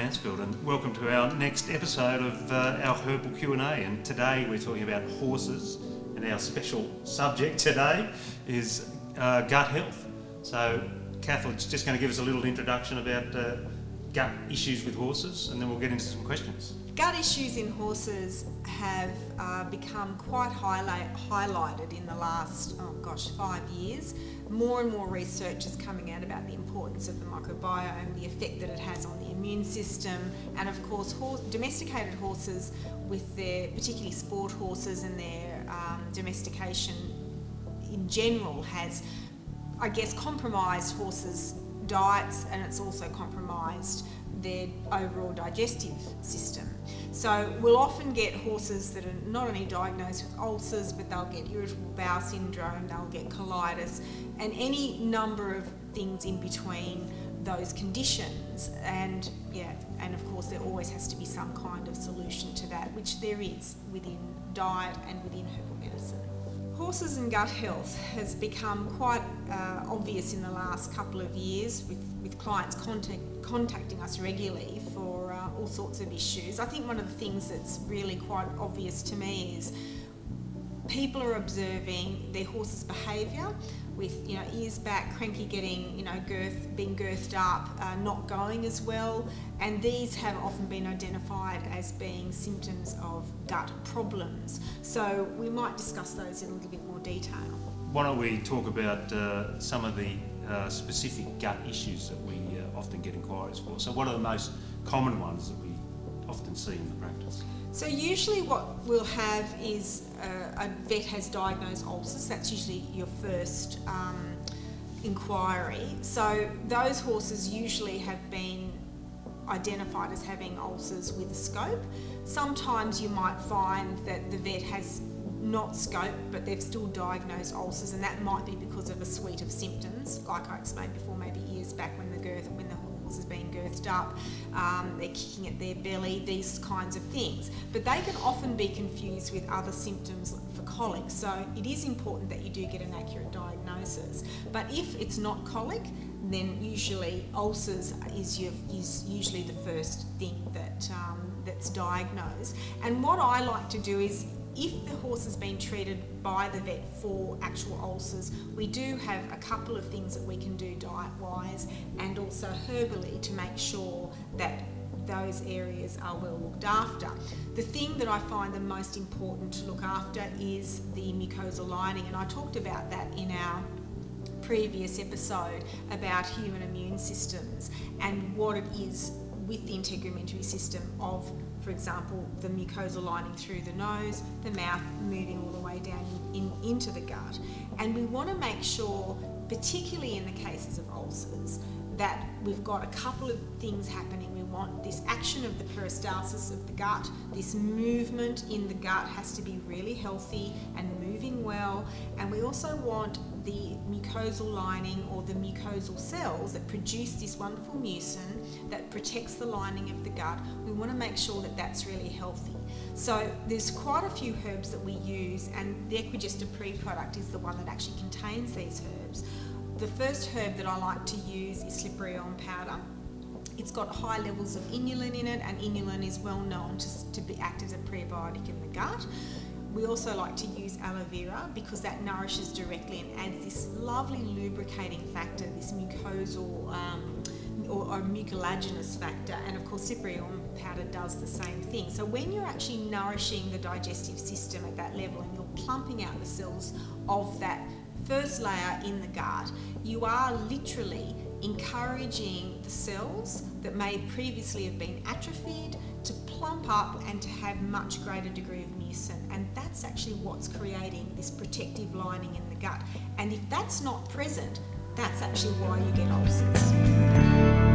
Mansfield, and welcome to our next episode of our Herbal Q&A. And today we're talking about horses, and our special subject today is gut health. So Kathleen's just going to give us a little introduction about gut issues with horses, and then we'll get into some questions. Gut issues in horses have become quite highlighted in the last 5 years. More and more research is coming out about the importance of the microbiome, the effect that it has on the immune system, and of course domesticated horses, with their, particularly sport horses, and their domestication in general has, I guess, compromised horses' diets, and it's also compromised their overall digestive system. So we'll often get horses that are not only diagnosed with ulcers, but they'll get irritable bowel syndrome, they'll get colitis, and any number of things in between those conditions. And of course there always has to be some kind of solution to that, which there is within diet and within herbal medicine. Horses and gut health has become quite obvious in the last couple of years, with clients contacting us regularly for all sorts of issues. I think one of the things that's really quite obvious to me is people are observing their horse's behaviour, with ears back, cranky, getting being girthed up, not going as well, and these have often been identified as being symptoms of gut problems. So we might discuss those in a little bit more detail. Why don't we talk about some of the specific gut issues that we often get inquiries for? So what are the most common ones that we often see in the practice? So usually what we'll have is a vet has diagnosed ulcers. That's usually your first inquiry. So those horses usually have been identified as having ulcers with a scope. Sometimes you might find that the vet has not scoped, but they've still diagnosed ulcers, and that might be because of a suite of symptoms, like I explained before, maybe ears back when the horse is being girthed up, they're kicking at their belly, these kinds of things. But they can often be confused with other symptoms for colic, so it is important that you do get an accurate diagnosis. But if it's not colic, then usually ulcers is usually the first thing that's diagnosed. And what I like to do is, if the horse has been treated by the vet for actual ulcers, we do have a couple of things that we can do diet-wise and also herbally to make sure that those areas are well looked after. The thing that I find the most important to look after is the mucosal lining, and I talked about that in our previous episode about human immune systems and what it is with the integumentary system of, for example, the mucosal lining through the nose, the mouth, moving all the way down into the gut. And we want to make sure, particularly in the cases of ulcers, that we've got a couple of things happening. We want this action of the peristalsis of the gut, this movement in the gut has to be really healthy and moving well, and we also want the mucosal lining, or the mucosal cells that produce this wonderful mucin that protects the lining of the gut. We want to make sure that that's really healthy. So there's quite a few herbs that we use, and the Equigesta pre-product is the one that actually contains these herbs. The first herb that I like to use is slippery elm powder. It's got high levels of inulin in it, and inulin is well known to act as a prebiotic in the gut. We also like to use aloe vera because that nourishes directly and adds this lovely lubricating factor, this mucosal or mucilaginous factor, and of course slippery elm powder does the same thing. So when you're actually nourishing the digestive system at that level and you're plumping out the cells of that first layer in the gut, you are literally encouraging the cells that may previously have been atrophied to plump up and to have much greater degree of mucin, and that's actually what's creating this protective lining in the gut. And if that's not present, that's actually why you get ulcers.